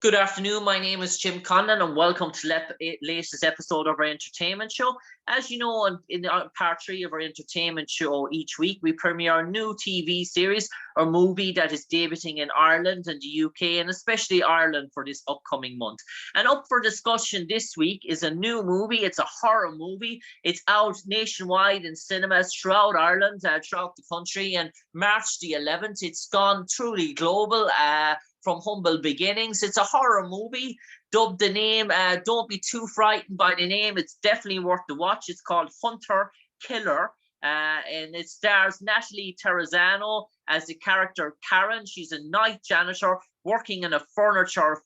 Good afternoon. My name is Jim Conlan, and welcome to the latest episode of our entertainment show. As you know, in part 3 of our entertainment show each week, we premiere a new TV series or movie that is debuting in Ireland and the UK, and especially Ireland for this upcoming month. And up for discussion this week is a new movie. It's a horror movie. It's out nationwide in cinemas throughout Ireland, throughout the country, and March the 11th. It's gone truly global. From humble beginnings. It's a horror movie, dubbed the name. Don't be too frightened by the name. It's definitely worth the watch. It's called Hunter Killer, and it stars Natalie Terrazzino as the character Karen. She's a night janitor working in a furniture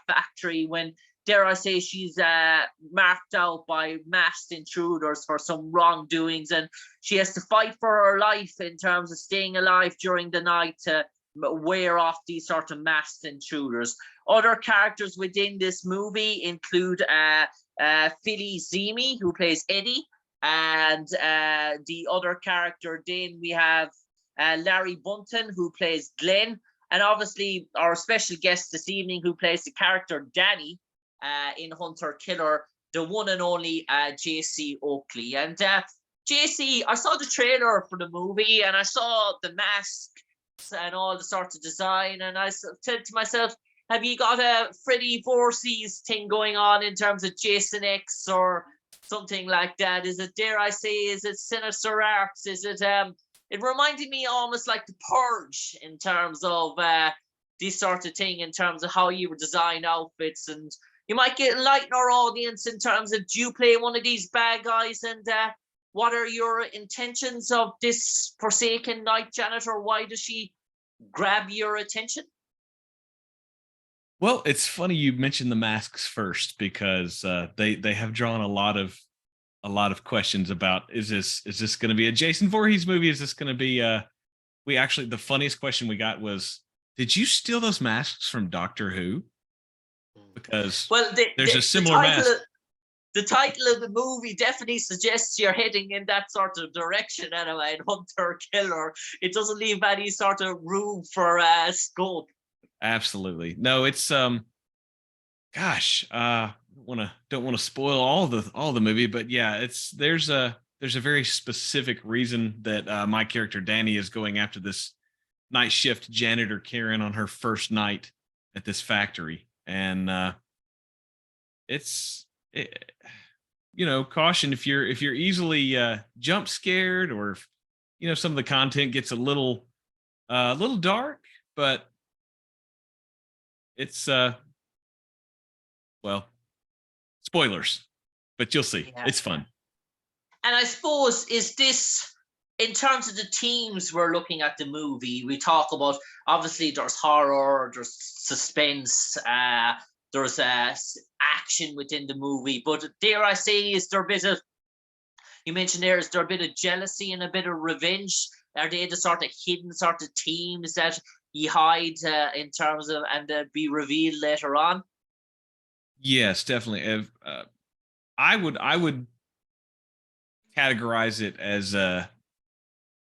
factory when, dare I say, she's marked out by masked intruders for some wrongdoings, and she has to fight for her life in terms of staying alive during the night to wear off these sort of masked intruders. Other characters within this movie include Zimny, who plays Eddie, and the other character then we have Larry Bunton, who plays Glenn, and obviously our special guest this evening, who plays the character Danny in Hunter Killer, the one and only JC Oakley. And JC, I saw the trailer for the movie and I saw the mask and all the sorts of design, and I said to myself, have you got a Freddy Voorhees thing going on in terms of Jason X or something like that? Is it, dare I say, is it Sinister Arts? Is it it reminded me almost like the Purge in terms of this sort of thing, in terms of how you would design outfits. And you might get enlighten our audience in terms of, do you play one of these bad guys, and what are your intentions of this forsaken night janitor? Why does she grab your attention? Well, it's funny you mentioned the masks first, because they have drawn a lot of questions about, is this going to be a Jason Voorhees movie? Is this going to be we actually, the funniest question we got was, did you steal those masks from Doctor Who? Because there's a similar mask. The title of the movie definitely suggests you're heading in that sort of direction anyway, in Hunter Killer. It doesn't leave any sort of room for scope. Absolutely. No, it's gosh, don't want to spoil all the movie, but yeah, there's a very specific reason that my character Danny is going after this night shift janitor Karen on her first night at this factory. And caution if you're easily jump scared, or if, some of the content gets a little dark, but it's spoilers, but you'll see. Yeah. It's fun. And I suppose, is this, in terms of the themes we're looking at the movie, we talk about, obviously there's horror, there's suspense, there's action within the movie, but dare I say, is there a bit of, you mentioned there, is there a bit of jealousy and a bit of revenge? Are they the sort of hidden sort of themes that you hide in terms of, and be revealed later on? Yes, definitely. I would categorize it as a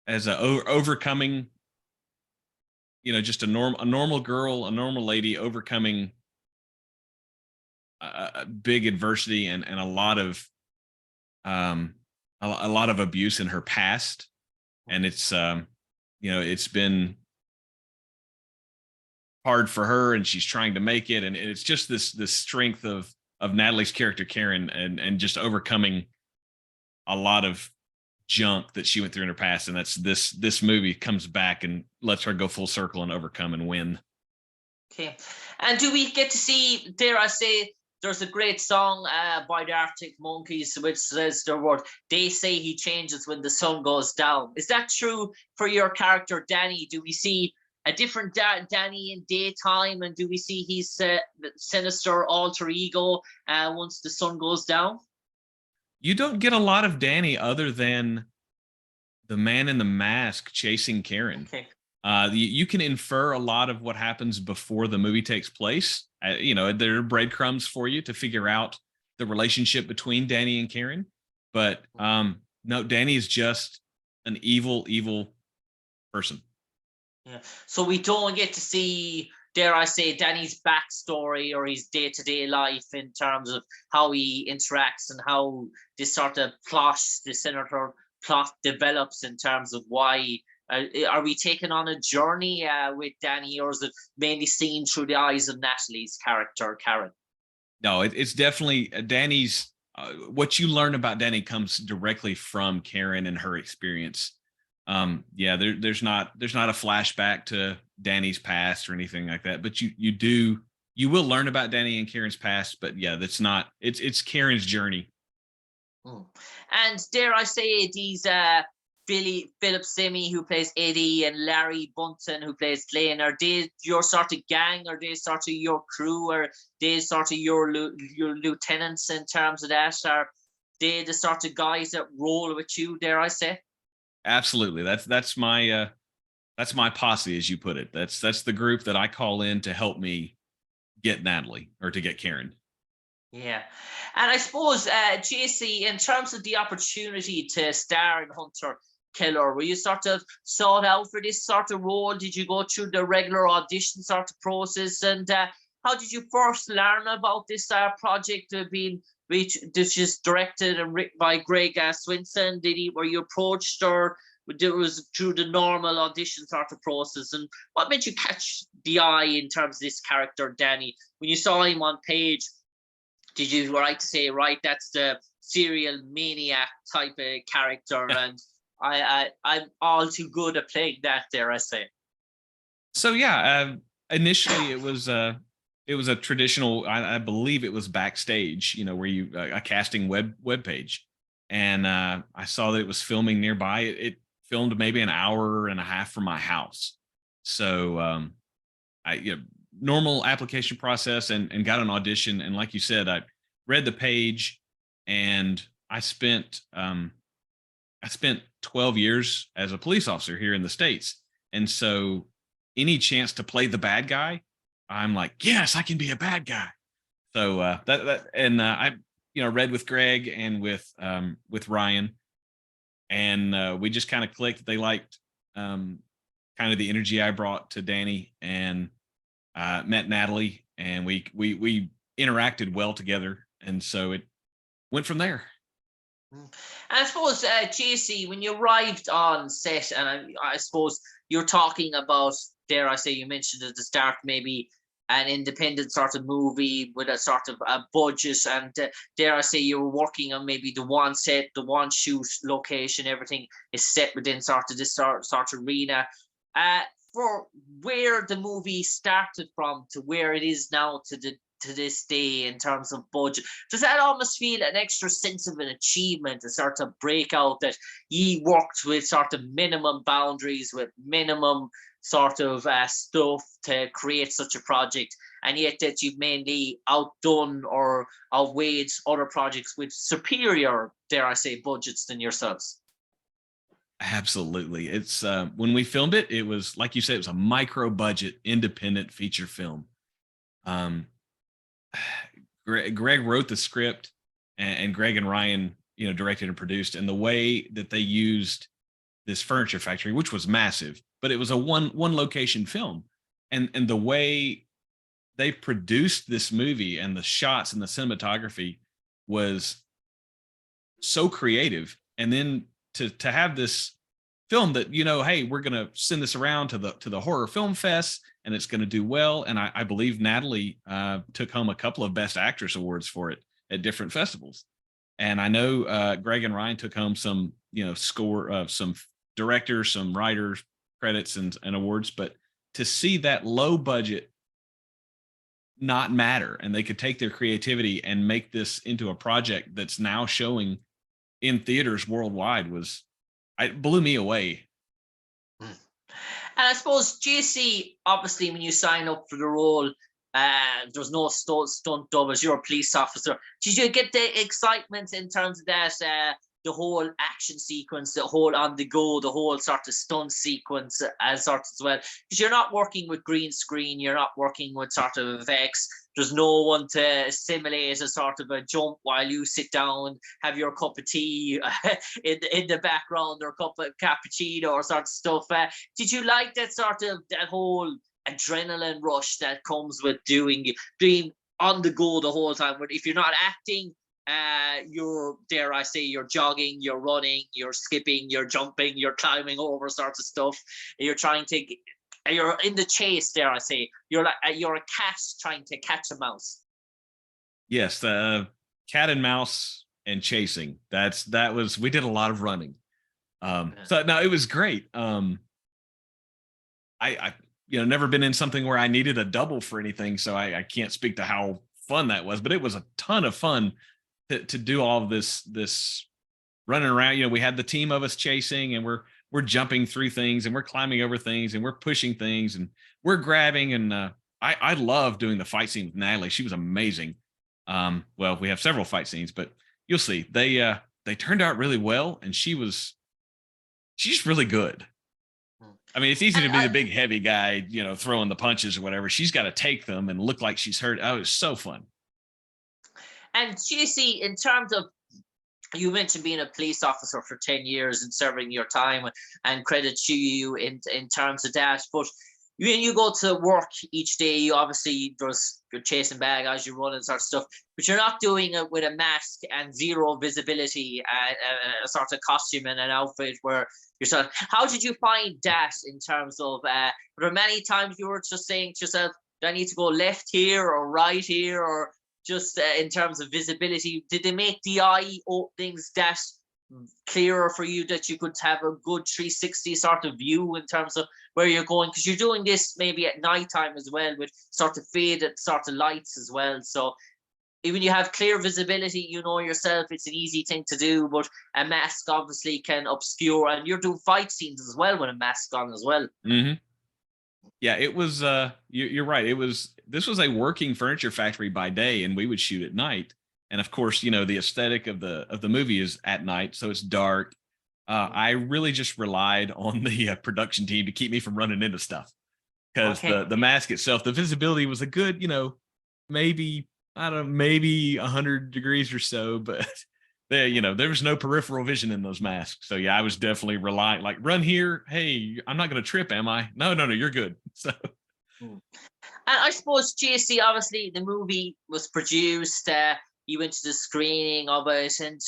overcoming, just a normal girl, a normal lady overcoming a big adversity and a lot of abuse in her past, and it's it's been hard for her, and she's trying to make it, and it's just this strength of Natalie's character Karen, and just overcoming a lot of junk that she went through in her past, and that's this movie comes back and lets her go full circle and overcome and win. Okay, and do we get to see, dare I say, there's a great song by the Arctic Monkeys which says the word, they say he changes when the sun goes down. Is that true for your character Danny? Do we see a different Danny in daytime, and do we see his sinister alter ego once the sun goes down? You don't get a lot of Danny other than the man in the mask chasing Karen. Okay. You can infer a lot of what happens before the movie takes place. There are breadcrumbs for you to figure out the relationship between Danny and Karen. But no, Danny is just an evil person. Yeah. So we don't get to see dare I say, Danny's backstory or his day-to-day life in terms of how he interacts and how this sort of the senator plot develops in terms of why. Are we taking on a journey with Danny, or is it mainly seen through the eyes of Natalie's character, Karen? No, it's definitely Danny's. What you learn about Danny comes directly from Karen and her experience. Yeah, there's not a flashback to Danny's past or anything like that, but you will learn about Danny and Karen's past, but yeah, it's Karen's journey. And dare I say, these Philip Zimny, who plays Eddie, and Larry Bunton, who plays Glenn, are they your sort of gang? Are they sort of your crew? Are they sort of your lieutenants in terms of that? Are they the sort of guys that roll with you, dare I say? Absolutely. That's my posse, as you put it. That's the group that I call in to help me get Natalie, or to get Karen. Yeah. And I suppose, JC, in terms of the opportunity to star in Hunter Killer, were you sort of sought out for this sort of role? Did you go through the regular audition sort of process? And how did you first learn about this project which is directed and written by Greg Swinson? Were you approached, or it was through the normal audition sort of process? And what made you catch the eye in terms of this character, Danny? When you saw him on page, did you right, that's the serial maniac type of character, and I'm all too good at playing that, dare I say? So yeah, initially it was a traditional. I believe it was Backstage, where you a casting web page, and I saw that it was filming nearby. It filmed maybe an hour and a half from my house, so normal application process, and got an audition. And like you said, I read the page, and I spent 12 years as a police officer here in the States. And so any chance to play the bad guy, I'm like, yes, I can be a bad guy. So I read with Greg and with Ryan, and we just kind of clicked. They liked kind of the energy I brought to Danny, and met Natalie, and we interacted well together, and so it went from there. And I suppose, JC, when you arrived on set, and I suppose you're talking about, dare I say, you mentioned at the start maybe an independent sort of movie with a sort of a budget, and dare I say you were working on maybe the one set, the one shoot location, everything is set within sort of this sort of arena. For where the movie started from to where it is now to this day in terms of budget, does that almost feel an extra sense of an achievement, a sort of breakout that ye worked with sort of minimum boundaries, with minimum sort of stuff to create such a project, and yet that you've mainly outdone or outweighed other projects with superior, dare I say, budgets than yourselves? Absolutely. It's when we filmed it, it was, like you said, it was a micro budget independent feature film. Greg wrote the script, and Greg and Ryan, directed and produced. And the way that they used this furniture factory, which was massive, but it was a one location film, and the way they produced this movie and the shots and the cinematography was so creative. And then to have this film that, hey, we're going to send this around to the horror film fest, and it's going to do well. And I believe Natalie took home a couple of best actress awards for it at different festivals. And I know Greg and Ryan took home some, some directors, some writers credits and awards, but to see that low budget not matter, and they could take their creativity and make this into a project that's now showing in theaters worldwide it blew me away. And I suppose, JC, obviously when you sign up for the role, there's no stunt doubles, you're a police officer. Did you get the excitement in terms of that, the whole action sequence, the whole on the go, the whole sort of stunt sequence as well? Because you're not working with green screen, you're not working with sort of effects. There's no one to simulate a sort of a jump while you sit down, have your cup of tea in the background, or a cup of cappuccino or sort of stuff. Did you like that sort of that whole adrenaline rush that comes with being on the go the whole time. But if you're not acting, you're, dare I say, you're jogging, you're running, you're skipping, you're jumping, you're climbing over sorts of stuff. You're in the chase, dare I say. You're a cat trying to catch a mouse. Yes, the cat and mouse and chasing. We did a lot of running. So no, it was great. I never been in something where I needed a double for anything, so I can't speak to how fun that was, but it was a ton of fun to do all of this running around. We had the team of us chasing, and we're jumping through things, and we're climbing over things, and we're pushing things, and we're grabbing. And I love doing the fight scene with Natalie. She was amazing. Well, we have several fight scenes, but you'll see they turned out really well, and she's really good. I mean, it's easy to be the big heavy guy, throwing the punches or whatever. She's got to take them and look like she's hurt. Oh, it was so fun. And JC, in terms of, you mentioned being a police officer for 10 years and serving your time, and credit to you in terms of that. But when you go to work each day, you obviously, you're chasing bad guys, you're running sort of stuff, but you're not doing it with a mask and zero visibility, a sort of costume and an outfit where you're sort of, how did you find that in terms of, there are many times you were just saying to yourself, do I need to go left here or right here, or just in terms of visibility, did they make the eye openings that clearer for you, that you could have a good 360 sort of view in terms of where you're going? Because you're doing this maybe at night time as well, with sort of faded sort of lights as well. So even you have clear visibility, yourself, it's an easy thing to do, but a mask obviously can obscure, and you're doing fight scenes as well with a mask on as well. Mm-hmm. Yeah, it was, you're right. This was a working furniture factory by day, and we would shoot at night. And of course, the aesthetic of the movie is at night, so it's dark. I really just relied on the production team to keep me from running into stuff, because the mask itself, the visibility was a good, maybe 100 degrees or so, but there was no peripheral vision in those masks. So yeah, I was definitely relying, like, run here. Hey, I'm not going to trip, am I? No, you're good. So. And I suppose, JC, obviously the movie was produced. You went to the screening of it, and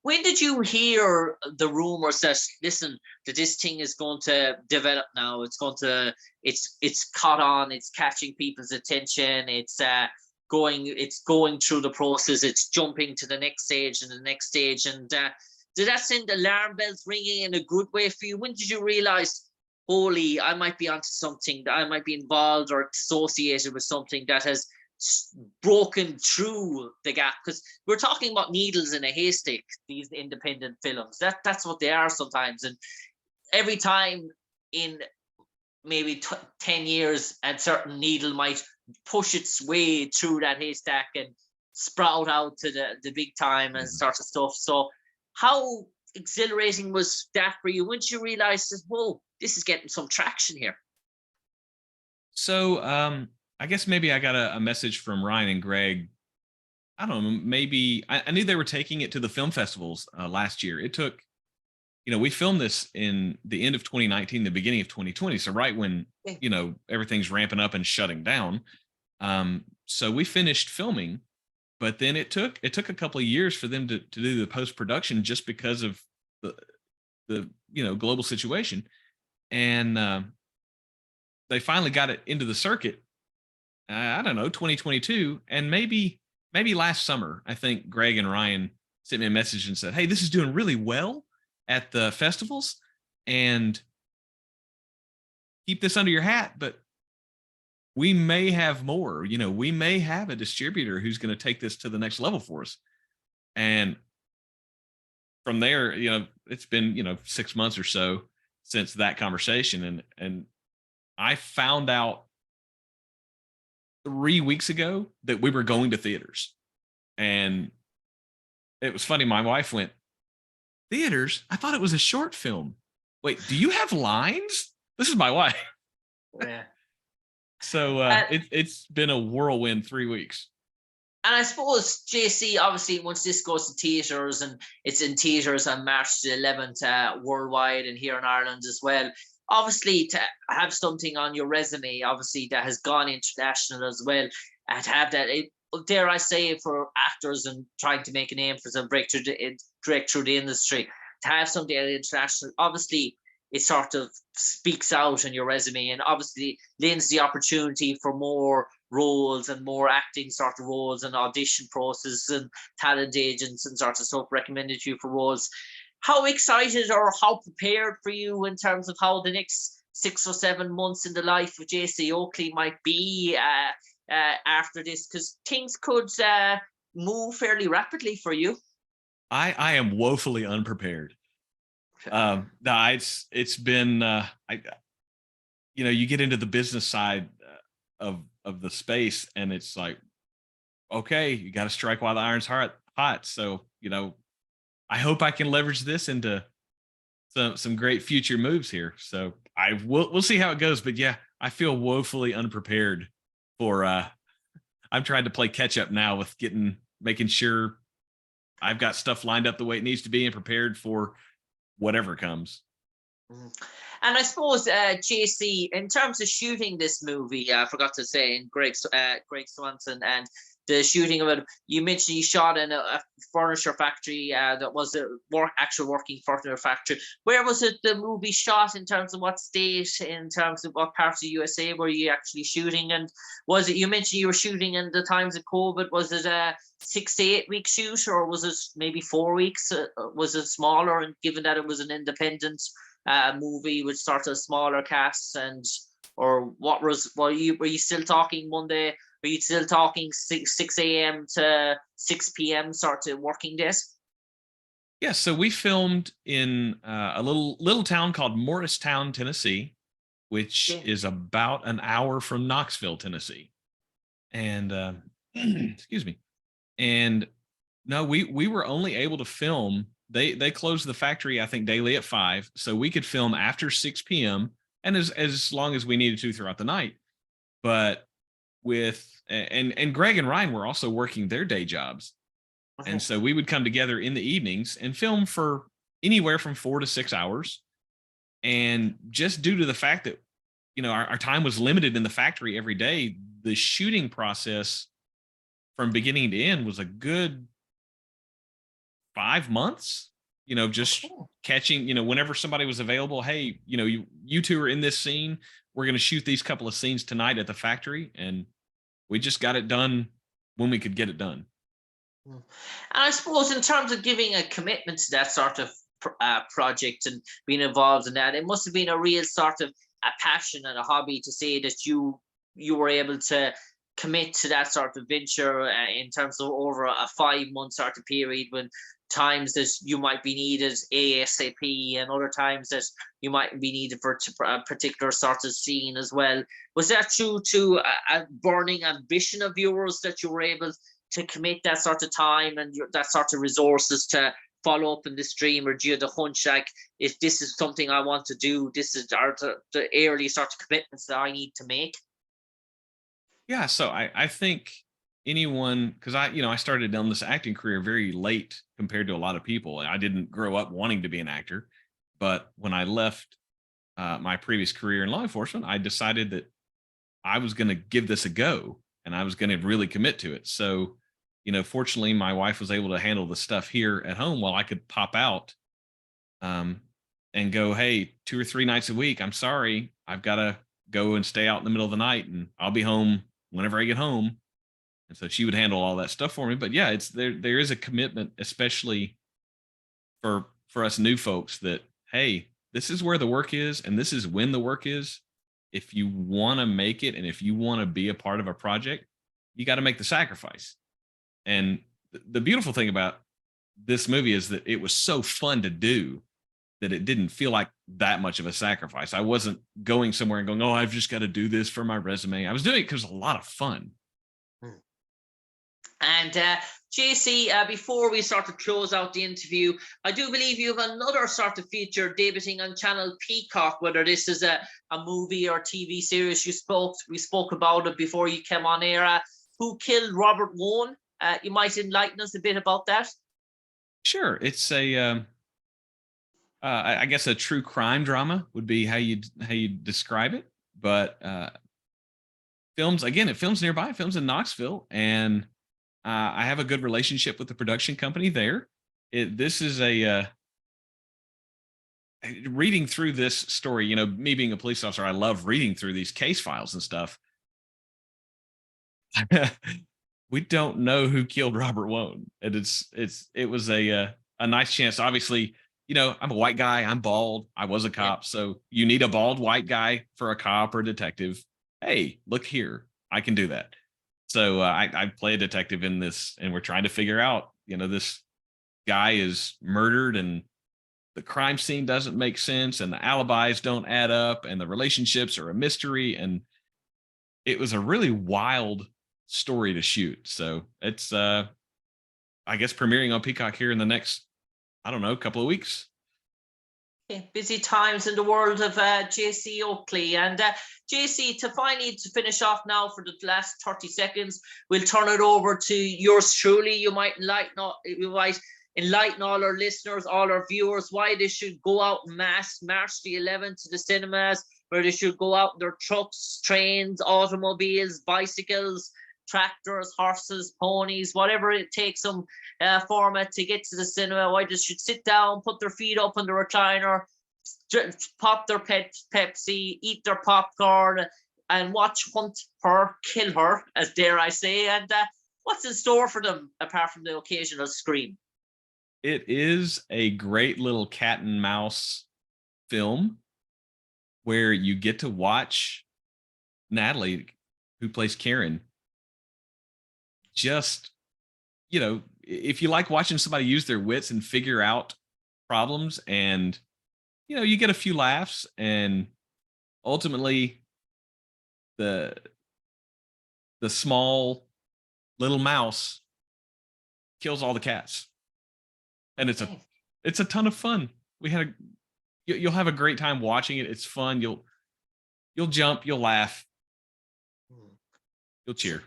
when did you hear the rumors that, listen, that this thing is going to develop now? It's caught on. It's catching people's attention. It's going through the process. It's jumping to the next stage and the next stage. And did that send alarm bells ringing in a good way for you? When did you realize, holy, I might be onto something, that I might be involved or associated with something that has broken through the gap? Because we're talking about needles in a haystack, these independent films. That's what they are sometimes. And every time in maybe 10 years, a certain needle might push its way through that haystack and sprout out to the big time and sort of stuff. So how exhilarating was that for you? When did you realize that, whoa, this is getting some traction here? So I guess maybe I got a message from Ryan and Greg. I don't know, maybe I knew they were taking it to the film festivals last year. It took, we filmed this in the end of 2019, the beginning of 2020. So right when, everything's ramping up and shutting down. So we finished filming, but then it took a couple of years for them to do the post-production, just because of the global situation. And they finally got it into the circuit. I don't know, 2022. And maybe last summer, I think Greg and Ryan sent me a message and said, hey, this is doing really well at the festivals, and keep this under your hat, but we may have more, we may have a distributor who's going to take this to the next level for us. And from there, it's been, 6 months or so since that conversation. And I found out 3 weeks ago that we were going to theaters. And it was funny. My wife went, theaters? I thought it was a short film. Wait, do you have lines? This is my wife. Yeah. So it's been a whirlwind 3 weeks. And I suppose, JC, obviously, once this goes to theatres, and it's in theatres on March the 11th worldwide and here in Ireland as well, obviously to have something on your resume, obviously that has gone international as well, and to have that, dare I say, for actors and trying to make a name for them, break through the industry, to have something at international, obviously it sort of speaks out on your resume, and obviously lends the opportunity for more roles and more acting sort of roles and audition processes and talent agents and sort of stuff recommended you for roles. How excited or how prepared for you in terms of how the next 6 or 7 months in the life of JC Oakley might be after this? Because things could move fairly rapidly for you. I am woefully unprepared. No, it's been you get into the business side of the space, and it's like, okay, you got to strike while the iron's hot. So I hope I can leverage this into some great future moves here. So we'll see how it goes. But yeah, I feel woefully unprepared for I'm trying to play catch up now with making sure I've got stuff lined up the way it needs to be and prepared for whatever comes. And I suppose, JC, in terms of shooting this movie, I forgot to say, in Greg Swanson and the shooting of it, you mentioned you shot in a furniture factory that was a actual working furniture factory. Where was it the movie shot, in terms of what state, in terms of what parts of USA were you actually shooting? And was it, you mentioned you were shooting in the times of COVID, was it a 6 to 8 week shoot, or was it maybe 4 weeks? Was it smaller? And given that it was an independent movie with sort of smaller casts, and or what was, were you still talking Monday? Were you still talking 6 a.m. to 6 p.m. sort of working days? Yeah, so we filmed in a little town called Morristown, Tennessee, which is about an hour from Knoxville, Tennessee. And excuse me. And no, we were only able to film. They closed the factory, I think, daily at 5, so we could film after 6 p.m. and as long as we needed to throughout the night. But and Greg and Ryan were also working their day jobs. Okay. And so we would come together in the evenings and film for anywhere from 4 to 6 hours. And just due to the fact that, our time was limited in the factory every day, the shooting process from beginning to end was a good 5 months, just catching, whenever somebody was available. Hey, you two are in this scene. We're going to shoot these couple of scenes tonight at the factory. And we just got it done when we could get it done. And I suppose, in terms of giving a commitment to that sort of project and being involved in that, it must have been a real sort of a passion and a hobby to say that you were able to commit to that sort of venture in terms of over a 5-month sort of period, when times that you might be needed ASAP and other times that you might be needed for a particular sort of scene as well. Was that due to a burning ambition of yours that you were able to commit that sort of time and that sort of resources to follow up in this dream? Or do you have the hunch, like, if this is something I want to do, this is the early sort of commitments that I need to make? Yeah, so I think anyone, because I started on this acting career very late compared to a lot of people. I didn't grow up wanting to be an actor, but when I left my previous career in law enforcement, I decided that I was going to give this a go and I was going to really commit to it. So, fortunately, my wife was able to handle the stuff here at home while I could pop out and go, hey, 2 or 3 nights a week, I'm sorry, I've got to go and stay out in the middle of the night, and I'll be home whenever I get home. And so she would handle all that stuff for me. But yeah, it's there is a commitment, especially for us new folks, that, hey, this is where the work is and this is when the work is. If you want to make it and if you want to be a part of a project, you got to make the sacrifice. And the beautiful thing about this movie is that it was so fun to do that it didn't feel like that much of a sacrifice. I wasn't going somewhere and going, oh, I've just got to do this for my resume. I was doing it because it was a lot of fun. And JC, before we sort of close out the interview, I do believe you have another sort of feature debuting on Channel Peacock, whether this is a movie or TV series. We spoke about it before you came on air. Who Killed Robert Wone? You might enlighten us a bit about that. Sure. It's a I guess a true crime drama would be how you describe it. But films, again, it films nearby, it films in Knoxville, and I have a good relationship with the production company there. This is a reading through this story. You know, me being a police officer, I love reading through these case files and stuff. We don't know who killed Robert Wone, and it was a nice chance. Obviously, you know, I'm a white guy, I'm bald, I was a cop, so you need a bald white guy for a cop or detective. Hey, look here, I can do that. So I play a detective in this, and we're trying to figure out, you know, this guy is murdered, and the crime scene doesn't make sense, and the alibis don't add up, and the relationships are a mystery, and it was a really wild story to shoot. So it's I guess premiering on Peacock here in the next, I don't know, couple of weeks. Okay, busy times in the world of JC Oakley. And JC, to finish off now for the last 30 seconds, we'll turn it over to yours truly. You might enlighten all our listeners, all our viewers, why they should go out en masse March the 11th to the cinemas, where they should go out in their trucks, trains, automobiles, bicycles, tractors, horses, ponies, whatever it takes them format to get to the cinema. Why they should sit down, put their feet up on the recliner, pop their Pepsi, eat their popcorn, and watch Hunt Her, Kill Her, as dare I say. And what's in store for them apart from the occasional scream? It is a great little cat and mouse film where you get to watch Natalie, who plays Karen, just, you know, if you like watching somebody use their wits and figure out problems, and, you know, you get a few laughs, and ultimately the small little mouse kills all the cats. And it's a ton of fun. You'll have a great time watching it. It's fun. You'll jump, you'll laugh, you'll cheer.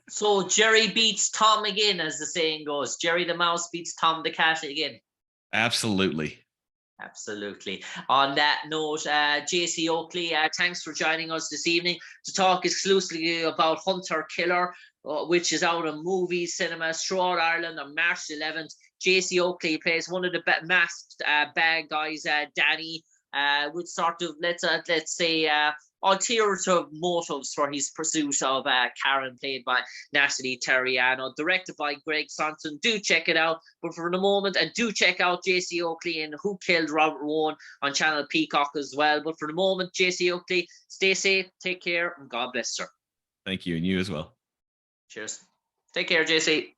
So Jerry beats Tom again, as the saying goes. Jerry the mouse beats Tom the cat again. Absolutely. Absolutely. On that note, JC Oakley, thanks for joining us this evening to talk exclusively about Hunter Killer, which is out in movies, cinemas throughout Ireland on March 11th. JC Oakley plays one of the masked bad guys, Danny, with sort of, let's say, ulterior motives for his pursuit of Karen, played by Natalie Terrazzino, directed by Greg Sonson. Do check it out. But for the moment, and do check out JC Oakley and Who Killed Robert Wone on Channel Peacock as well. But for the moment, JC Oakley, stay safe, take care, and God bless, sir. Thank you, and you as well. Cheers. Take care, JC.